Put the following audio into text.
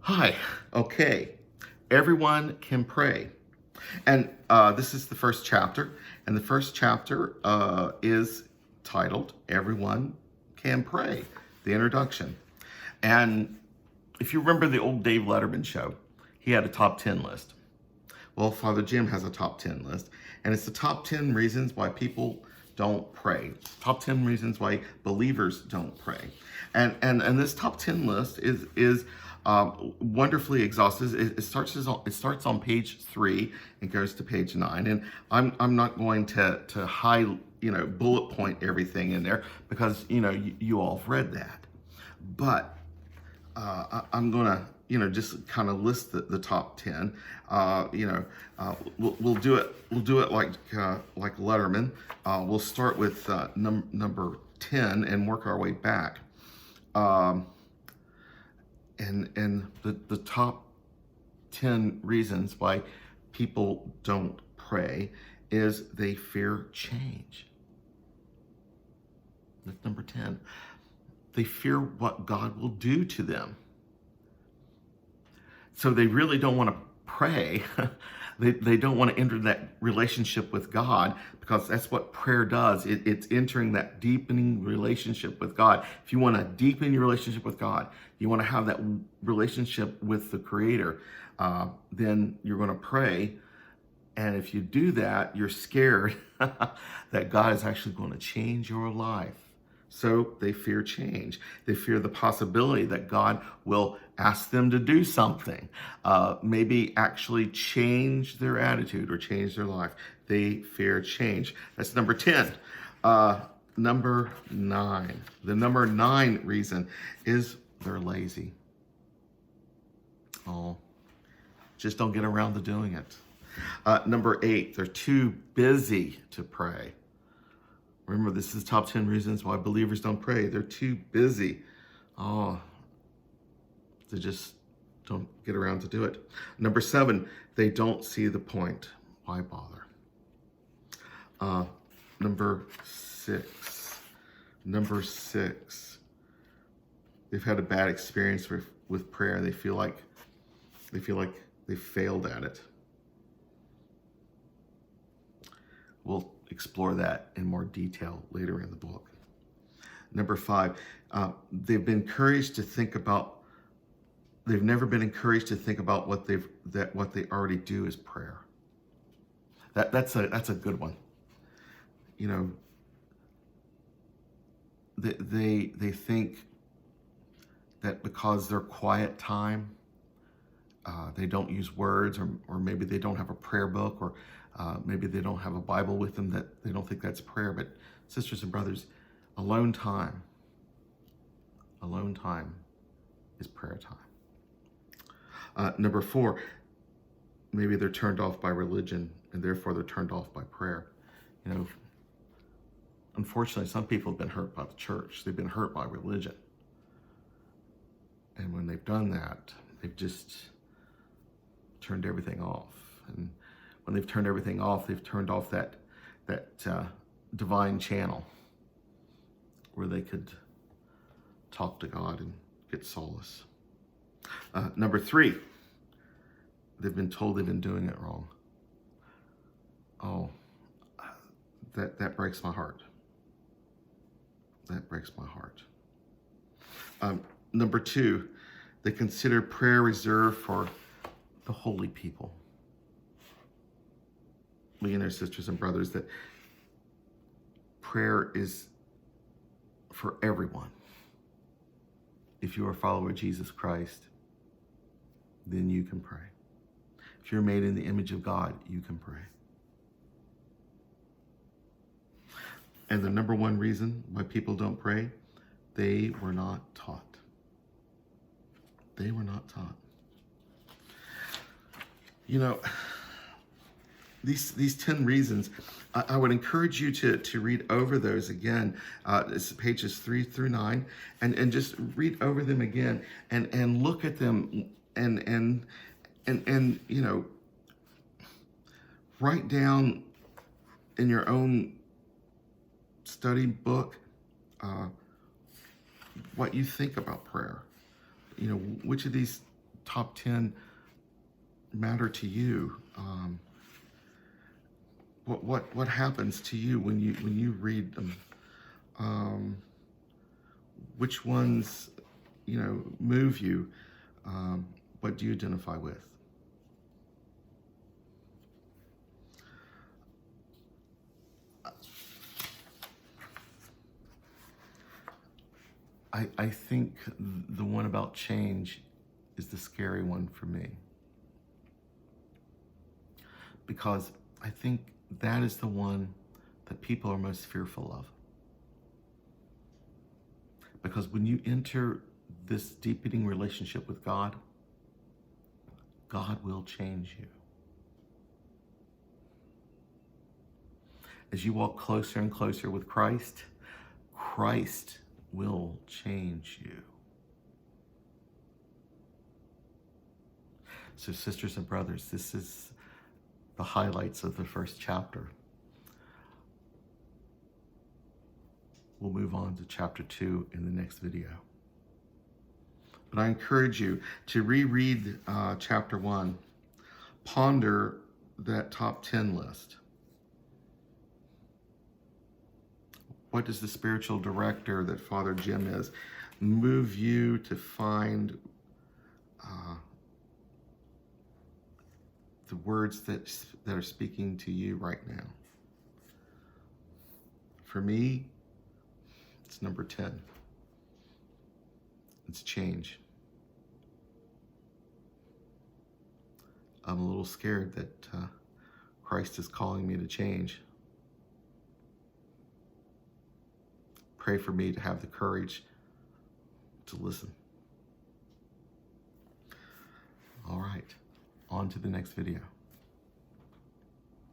Hi. Okay. Everyone can pray. And this is the first chapter. And the first chapter is titled Everyone Can Pray, the introduction. And if you remember the old Dave Letterman show, he had a top 10 list. Well, Father Jim has a top 10 list. And it's the top 10 reasons why people don't pray. Top 10 reasons why believers don't pray. And this top 10 list is wonderfully exhaustive. It starts on page 3 and goes to page 9. And I'm not going to bullet point everything in there because you all have read that. But I'm gonna just kind of list the top 10. We'll do it like Letterman. We'll start with number 10 and work our way back. And the top 10 reasons why people don't pray is they fear change. That's number 10. They fear what God will do to them. So they really don't want to pray. They don't want to enter that relationship with God because that's what prayer does. It's entering that deepening relationship with God. If you want to deepen your relationship with God, you want to have that relationship with the Creator, then you're going to pray. And if you do that, you're scared that God is actually going to change your life. So they fear change. They fear the possibility that God will ask them to do something, maybe actually change their attitude or change their life. They fear change. That's number 10. Number 9. The number 9 reason is they're lazy. Oh, just don't get around to doing it. Number 8, they're too busy to pray. Remember, this is top 10 reasons why believers don't pray. They're too busy. Oh, they just don't get around to do it. Number 7, they don't see the point. Why bother? Number 6. They've had a bad experience with prayer. They feel like they failed at it. We'll explore that in more detail later in the book. Number 5, they've been encouraged to think about. They've never been encouraged to think about what they already do is prayer. That's a good one. They think that because they're quiet time, they don't use words, or maybe they don't have a prayer book, or maybe they don't have a Bible with them, that they don't think that's prayer. But sisters and brothers, alone time is prayer time. Number 4, maybe they're turned off by religion and therefore they're turned off by prayer. Unfortunately, some people have been hurt by the church. They've been hurt by religion. And when they've done that, they've just turned everything off. And when they've turned everything off, they've turned off that divine channel where they could talk to God and get solace. Number 3, they've been told they've been doing it wrong. Oh, that breaks my heart. That breaks my heart. Number 2, they consider prayer reserved for the holy people. Their sisters and brothers, that prayer is for everyone. If you are a follower of Jesus Christ, then you can pray. If you're made in the image of God, you can pray. And the number 1 reason why people don't pray, they were not taught. They were not taught. These 10 reasons, I would encourage you to read over those again. It's pages 3 through 9, and just read over them again and look at them and write down in your own study book what you think about prayer. Which of these top 10 matter to you? What happens to you when you read them? Which ones, move you? What do you identify with? I think the one about change is the scary one for me, because I think that is the one that people are most fearful of. Because when you enter this deepening relationship with God, God will change you. As you walk closer and closer with Christ, Christ will change you. So, sisters and brothers, this is the highlights of the first chapter. We'll move on to chapter 2 in the next video. But I encourage you to reread chapter 1. Ponder that top 10 list. What does the spiritual director that Father Jim is move you to find the words that are speaking to you right now? For me, it's number 10. It's change. I'm a little scared that Christ is calling me to change. Pray for me to have the courage to listen. All right, on to the next video.